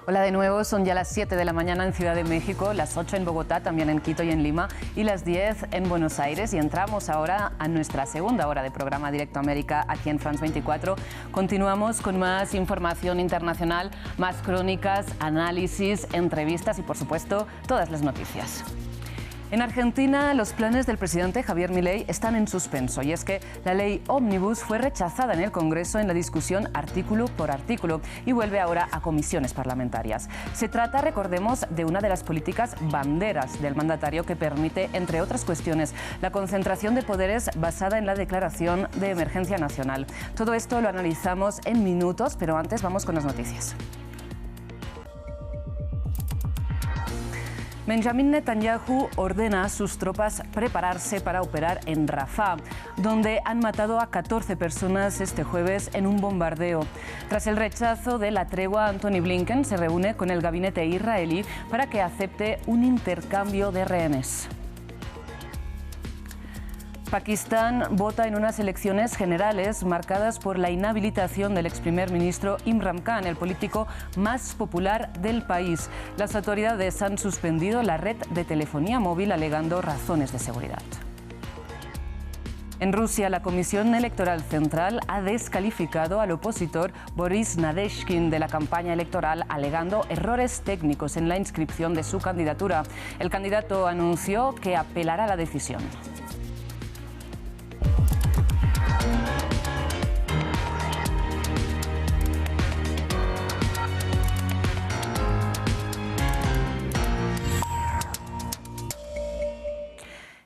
Hola de nuevo, son ya las 7 de la mañana en Ciudad de México, las 8 en Bogotá, también en Quito y en Lima, y las 10 en Buenos Aires. Y entramos ahora a nuestra segunda hora de programa Directo América aquí en France 24. Continuamos con más información internacional, más crónicas, análisis, entrevistas y, por supuesto, todas las noticias. En Argentina, los planes del presidente Javier Milei están en suspenso, y es que la ley Ómnibus fue rechazada en el Congreso en la discusión artículo por artículo y vuelve ahora a comisiones parlamentarias. Se trata, recordemos, de una de las políticas banderas del mandatario que permite, entre otras cuestiones, la concentración de poderes basada en la declaración de emergencia nacional. Todo esto lo analizamos en minutos, pero antes vamos con las noticias. Benjamin Netanyahu ordena a sus tropas prepararse para operar en Rafah, donde han matado a 14 personas este jueves en un bombardeo. Tras el rechazo de la tregua, Antony Blinken se reúne con el gabinete israelí para que acepte un intercambio de rehenes. Pakistán vota en unas elecciones generales marcadas por la inhabilitación del ex primer ministro Imran Khan, el político más popular del país. Las autoridades han suspendido la red de telefonía móvil alegando razones de seguridad. En Rusia, la Comisión Electoral Central ha descalificado al opositor Boris Nadezhkin de la campaña electoral, alegando errores técnicos en la inscripción de su candidatura. El candidato anunció que apelará a la decisión.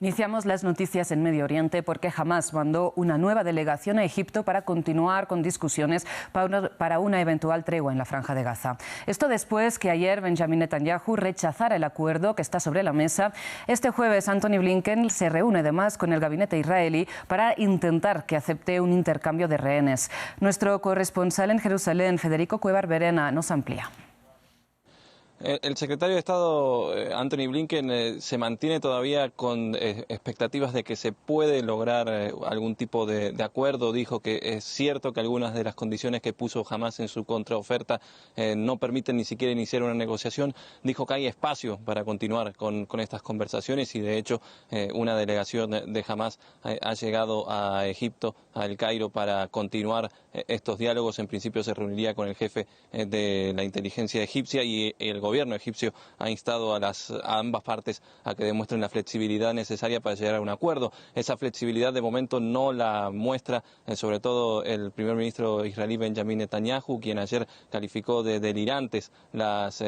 Iniciamos las noticias en Medio Oriente porque Hamás mandó una nueva delegación a Egipto para continuar con discusiones para una eventual tregua en la Franja de Gaza. Esto después que ayer Benjamin Netanyahu rechazara el acuerdo que está sobre la mesa. Este jueves Antony Blinken se reúne además con el gabinete israelí para intentar que acepte un intercambio de rehenes. Nuestro corresponsal en Jerusalén, Federico Cuellar Verena, nos amplía. El secretario de Estado, Antony Blinken, se mantiene todavía con expectativas de que se puede lograr algún tipo de acuerdo. Dijo que es cierto que algunas de las condiciones que puso Hamás en su contraoferta no permiten ni siquiera iniciar una negociación. Dijo que hay espacio para continuar con estas conversaciones y, de hecho, una delegación de Hamás ha llegado a Egipto, a El Cairo, para continuar estos diálogos. En principio se reuniría con el jefe de la inteligencia egipcia, y el gobierno egipcio ha instado a ambas partes a que demuestren la flexibilidad necesaria para llegar a un acuerdo. Esa flexibilidad de momento no la muestra sobre todo el primer ministro israelí Benjamin Netanyahu, quien ayer calificó de delirantes las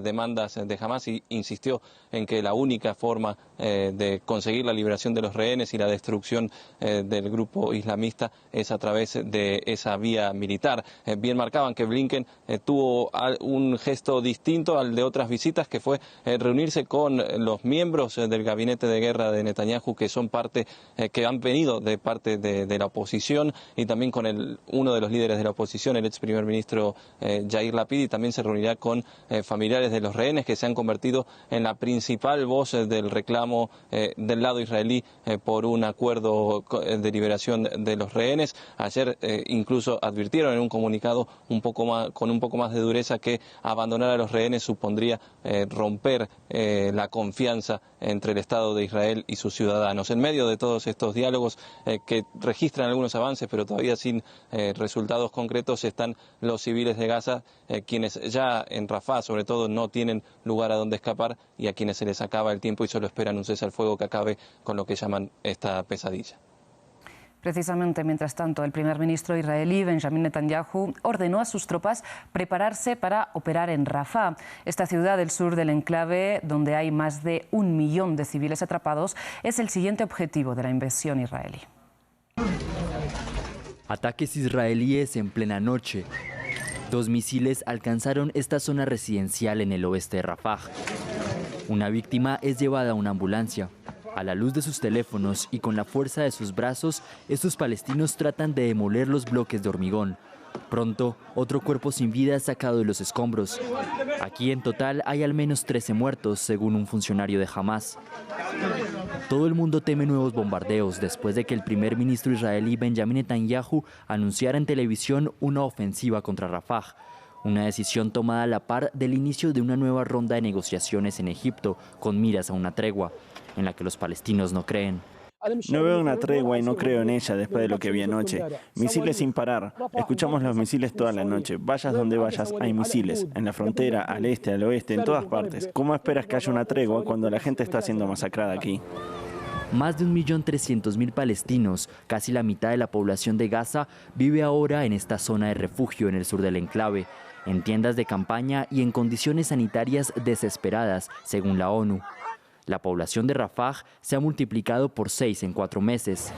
demandas de Hamás y insistió en que la única forma de conseguir la liberación de los rehenes y la destrucción del grupo islamista es a través de esa vía militar. Bien marcaban que Blinken tuvo un gesto distinto al de otras visitas, que fue reunirse con los miembros del gabinete de guerra de Netanyahu, que son que han venido de parte de la oposición, y también con uno de los líderes de la oposición, el ex primer ministro Yair Lapid, y también se reunirá con familiares de los rehenes, que se han convertido en la principal voz del reclamo del lado israelí por un acuerdo de liberación de los rehenes. Ayer incluso advirtieron en un comunicado con un poco más de dureza que abandonar a los rehenes supondría romper la confianza entre el Estado de Israel y sus ciudadanos. En medio de todos estos diálogos que registran algunos avances, pero todavía sin resultados concretos, están los civiles de Gaza, quienes ya en Rafah, sobre todo, no tienen lugar a donde escapar, y a quienes se les acaba el tiempo y solo esperan un cese al fuego que acabe con lo que llaman esta pesadilla. Precisamente, mientras tanto, el primer ministro israelí Benjamin Netanyahu ordenó a sus tropas prepararse para operar en Rafah, esta ciudad del sur del enclave, donde hay más de 1 millón de civiles atrapados. Es el siguiente objetivo de la invasión israelí. Ataques israelíes en plena noche. 2 misiles alcanzaron esta zona residencial en el oeste de Rafah. Una víctima es llevada a una ambulancia. A la luz de sus teléfonos y con la fuerza de sus brazos, estos palestinos tratan de demoler los bloques de hormigón. Pronto, otro cuerpo sin vida es sacado de los escombros. Aquí en total hay al menos 13 muertos, según un funcionario de Hamás. Todo el mundo teme nuevos bombardeos después de que el primer ministro israelí Benjamin Netanyahu anunciara en televisión una ofensiva contra Rafah. Una decisión tomada a la par del inicio de una nueva ronda de negociaciones en Egipto con miras a una tregua, en la que los palestinos no creen. No veo una tregua y no creo en ella después de lo que vi anoche. Misiles sin parar. Escuchamos los misiles toda la noche. Vayas donde vayas, hay misiles. En la frontera, al este, al oeste, en todas partes. ¿Cómo esperas que haya una tregua cuando la gente está siendo masacrada aquí? Más de 1.300.000 palestinos, casi la mitad de la población de Gaza, vive ahora en esta zona de refugio en el sur del enclave, en tiendas de campaña y en condiciones sanitarias desesperadas, según la ONU. La población de Rafah se ha multiplicado por 6 en 4 meses.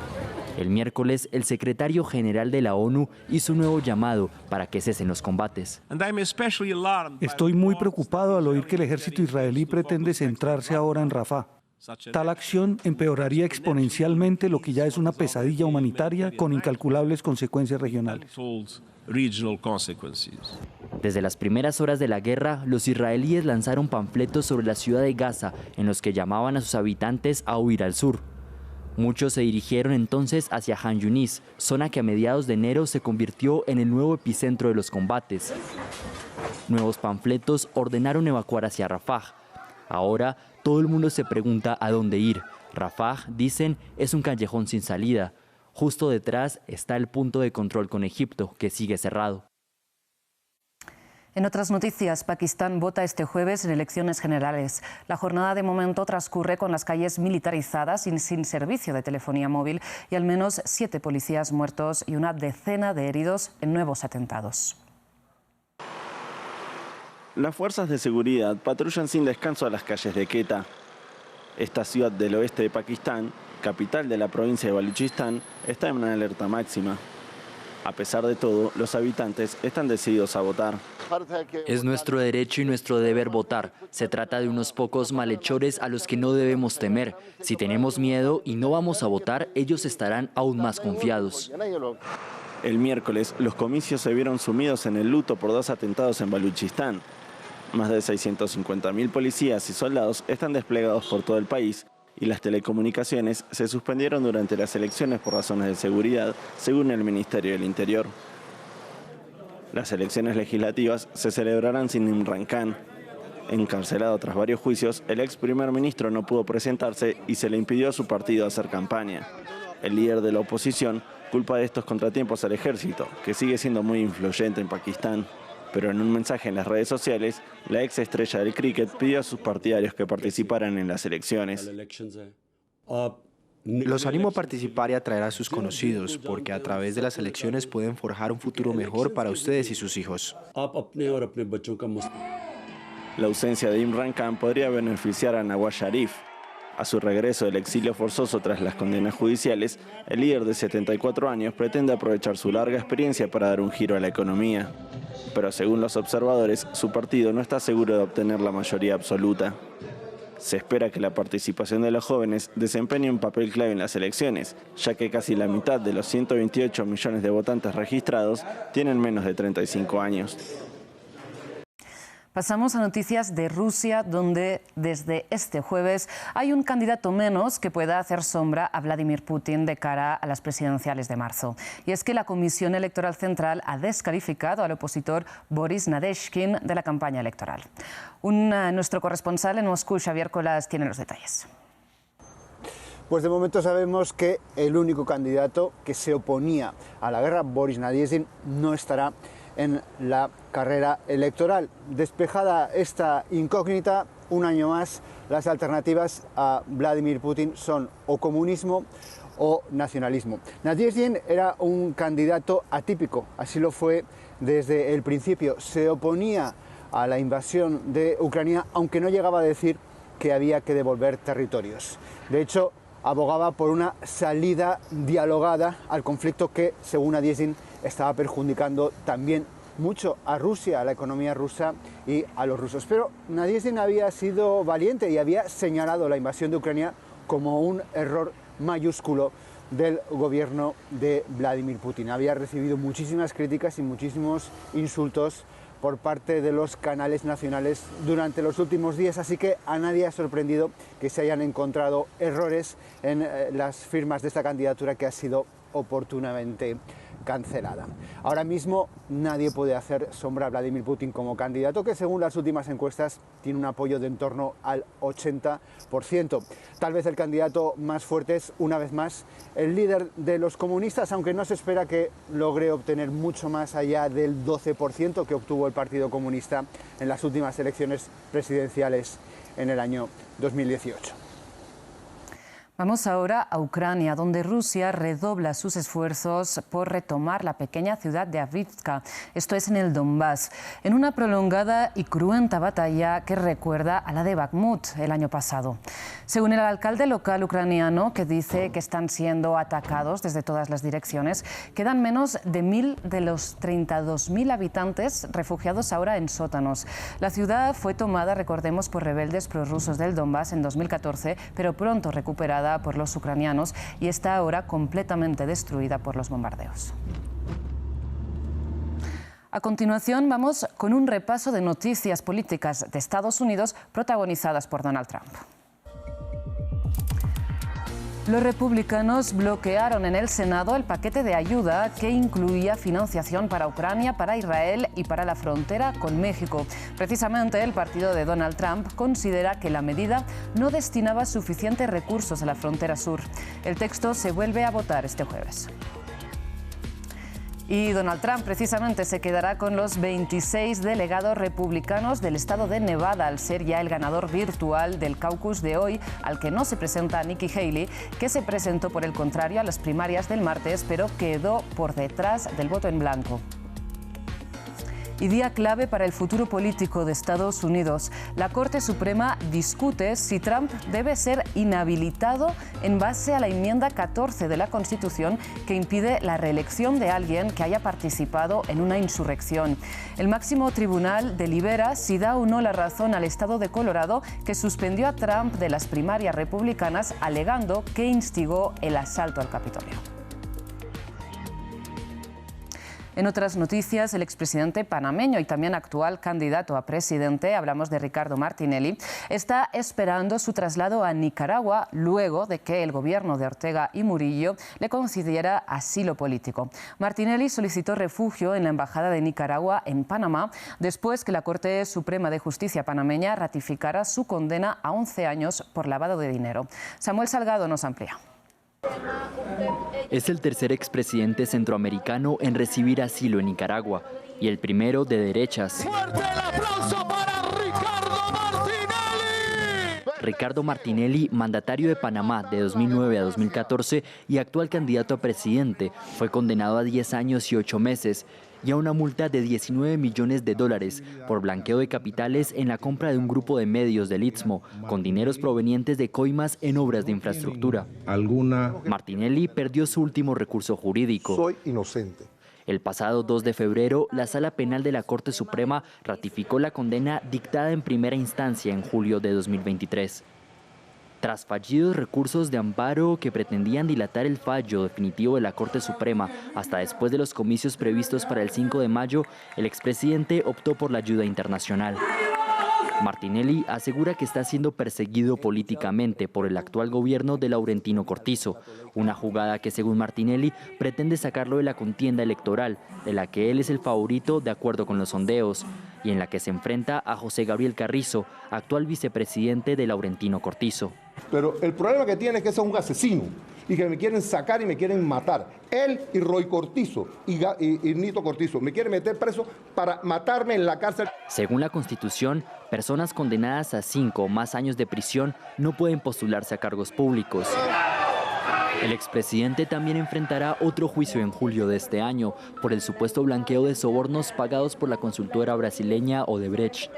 El miércoles, el secretario general de la ONU hizo un nuevo llamado para que cesen los combates. Estoy muy preocupado al oír que el ejército israelí pretende centrarse ahora en Rafah. Tal acción empeoraría exponencialmente lo que ya es una pesadilla humanitaria con incalculables consecuencias regionales. Desde las primeras horas de la guerra, los israelíes lanzaron panfletos sobre la ciudad de Gaza en los que llamaban a sus habitantes a huir al sur. Muchos se dirigieron entonces hacia Han Yunis, zona que a mediados de enero se convirtió en el nuevo epicentro de los combates. Nuevos panfletos ordenaron evacuar hacia Rafah. Ahora todo el mundo se pregunta a dónde ir. Rafah, dicen, es un callejón sin salida. Justo detrás está el punto de control con Egipto, que sigue cerrado. En otras noticias, Pakistán vota este jueves en elecciones generales. La jornada de momento transcurre con las calles militarizadas y sin servicio de telefonía móvil y al menos 7 policías muertos y una decena de heridos en nuevos atentados. Las fuerzas de seguridad patrullan sin descanso a las calles de Quetta. Esta ciudad del oeste de Pakistán, capital de la provincia de Baluchistán, está en una alerta máxima. A pesar de todo, los habitantes están decididos a votar. Es nuestro derecho y nuestro deber votar. Se trata de unos pocos malhechores a los que no debemos temer. Si tenemos miedo y no vamos a votar, ellos estarán aún más confiados. El miércoles, los comicios se vieron sumidos en el luto por 2 atentados en Baluchistán. Más de 650.000 policías y soldados están desplegados por todo el país y las telecomunicaciones se suspendieron durante las elecciones por razones de seguridad, según el Ministerio del Interior. Las elecciones legislativas se celebrarán sin Imran Khan. Encarcelado tras varios juicios, el ex primer ministro no pudo presentarse y se le impidió a su partido hacer campaña. El líder de la oposición culpa de estos contratiempos al ejército, que sigue siendo muy influyente en Pakistán. Pero en un mensaje en las redes sociales, la ex estrella del cricket pidió a sus partidarios que participaran en las elecciones. Los animo a participar y a traer a sus conocidos, porque a través de las elecciones pueden forjar un futuro mejor para ustedes y sus hijos. La ausencia de Imran Khan podría beneficiar a Nawaz Sharif. A su regreso del exilio forzoso tras las condenas judiciales, el líder de 74 años pretende aprovechar su larga experiencia para dar un giro a la economía. Pero según los observadores, su partido no está seguro de obtener la mayoría absoluta. Se espera que la participación de los jóvenes desempeñe un papel clave en las elecciones, ya que casi la mitad de los 128 millones de votantes registrados tienen menos de 35 años. Pasamos a noticias de Rusia, donde desde este jueves hay un candidato menos que pueda hacer sombra a Vladimir Putin de cara a las presidenciales de marzo. Y es que la Comisión Electoral Central ha descalificado al opositor Boris Nadezhkin de la campaña electoral. Nuestro corresponsal en Moscú, Xavier Colas, tiene los detalles. Pues de momento sabemos que el único candidato que se oponía a la guerra, Boris Nadezhkin, no estará en la carrera electoral. Despejada esta incógnita, un año más, las alternativas a Vladimir Putin son o comunismo o nacionalismo. Nadezhkin era un candidato atípico, así lo fue desde el principio. Se oponía a la invasión de Ucrania, aunque no llegaba a decir que había que devolver territorios. De hecho, abogaba por una salida dialogada al conflicto que, según Nadezhkin, estaba perjudicando también mucho a Rusia, a la economía rusa y a los rusos. Pero Nadezhkin había sido valiente y había señalado la invasión de Ucrania como un error mayúsculo del gobierno de Vladimir Putin. Había recibido muchísimas críticas y muchísimos insultos por parte de los canales nacionales durante los últimos días, así que a nadie ha sorprendido que se hayan encontrado errores en las firmas de esta candidatura que ha sido oportunamente cancelada. Ahora mismo nadie puede hacer sombra a Vladimir Putin como candidato, que según las últimas encuestas tiene un apoyo de en torno al 80%. Tal vez el candidato más fuerte es, una vez más, el líder de los comunistas, aunque no se espera que logre obtener mucho más allá del 12% que obtuvo el Partido Comunista en las últimas elecciones presidenciales en el año 2018. Vamos ahora a Ucrania, donde Rusia redobla sus esfuerzos por retomar la pequeña ciudad de Avdiivka, esto es en el Donbass, en una prolongada y cruenta batalla que recuerda a la de Bakhmut el año pasado. Según el alcalde local ucraniano, que dice que están siendo atacados desde todas las direcciones, quedan menos de 1.000 de los 32.000 habitantes refugiados ahora en sótanos. La ciudad fue tomada, recordemos, por rebeldes prorrusos del Donbass en 2014, pero pronto recuperada por los ucranianos y está ahora completamente destruida por los bombardeos. A continuación vamos con un repaso de noticias políticas de Estados Unidos protagonizadas por Donald Trump. Los republicanos bloquearon en el Senado el paquete de ayuda que incluía financiación para Ucrania, para Israel y para la frontera con México. Precisamente el partido de Donald Trump considera que la medida no destinaba suficientes recursos a la frontera sur. El texto se vuelve a votar este jueves. Y Donald Trump precisamente se quedará con los 26 delegados republicanos del estado de Nevada, al ser ya el ganador virtual del caucus de hoy, al que no se presenta Nikki Haley, que se presentó por el contrario a las primarias del martes, pero quedó por detrás del voto en blanco. Y día clave para el futuro político de Estados Unidos. La Corte Suprema discute si Trump debe ser inhabilitado en base a la enmienda 14 de la Constitución que impide la reelección de alguien que haya participado en una insurrección. El máximo tribunal delibera si da o no la razón al estado de Colorado, que suspendió a Trump de las primarias republicanas alegando que instigó el asalto al Capitolio. En otras noticias, el expresidente panameño y también actual candidato a presidente, hablamos de Ricardo Martinelli, está esperando su traslado a Nicaragua luego de que el gobierno de Ortega y Murillo le concediera asilo político. Martinelli solicitó refugio en la Embajada de Nicaragua en Panamá después que la Corte Suprema de Justicia panameña ratificara su condena a 11 años por lavado de dinero. Samuel Salgado nos amplía. Es el tercer expresidente centroamericano en recibir asilo en Nicaragua y el primero de derechas. ¡Fuerte el aplauso para Ricardo Martinelli! Ricardo Martinelli, mandatario de Panamá de 2009 a 2014 y actual candidato a presidente, fue condenado a 10 años y 8 meses y a una multa de $19 millones por blanqueo de capitales en la compra de un grupo de medios del Istmo, con dineros provenientes de coimas en obras de infraestructura. Martinelli perdió su último recurso jurídico. Soy inocente. El pasado 2 de febrero, la Sala Penal de la Corte Suprema ratificó la condena dictada en primera instancia en julio de 2023. Tras fallidos recursos de amparo que pretendían dilatar el fallo definitivo de la Corte Suprema hasta después de los comicios previstos para el 5 de mayo, el expresidente optó por la ayuda internacional. Martinelli asegura que está siendo perseguido políticamente por el actual gobierno de Laurentino Cortizo, una jugada que, según Martinelli, pretende sacarlo de la contienda electoral, de la que él es el favorito de acuerdo con los sondeos, y en la que se enfrenta a José Gabriel Carrizo, actual vicepresidente de Laurentino Cortizo. Pero el problema que tiene es que es un asesino y que me quieren sacar y me quieren matar. Él y Roy Cortizo y Nito Cortizo me quieren meter preso para matarme en la cárcel. Según la Constitución, personas condenadas a 5 o más años de prisión no pueden postularse a cargos públicos. El expresidente también enfrentará otro juicio en julio de este año por el supuesto blanqueo de sobornos pagados por la consultora brasileña Odebrecht.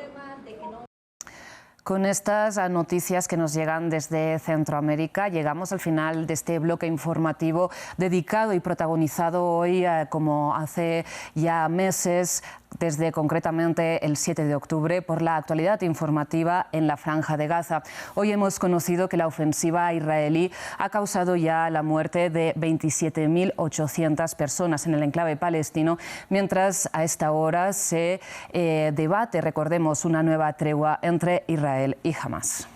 Con estas noticias que nos llegan desde Centroamérica, llegamos al final de este bloque informativo dedicado y protagonizado hoy, como hace ya meses, desde concretamente el 7 de octubre, por la actualidad informativa en la Franja de Gaza. Hoy hemos conocido que la ofensiva israelí ha causado ya la muerte de 27.800 personas en el enclave palestino, mientras a esta hora se debate, recordemos, una nueva tregua entre Israel y Hamás.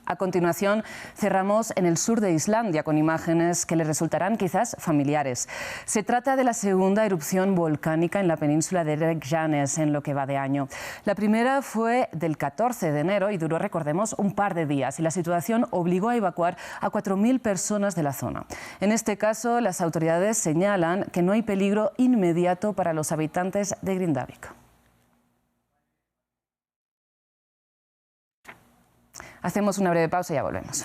A continuación, cerramos en el sur de Islandia con imágenes que le resultarán quizás familiares. Se trata de la segunda erupción volcánica en la península de Reykjanes en lo que va de año. La primera fue del 14 de enero y duró, recordemos, un par de días, y la situación obligó a evacuar a 4.000 personas de la zona. En este caso, las autoridades señalan que no hay peligro inmediato para los habitantes de Grindavik. Hacemos una breve pausa y ya volvemos.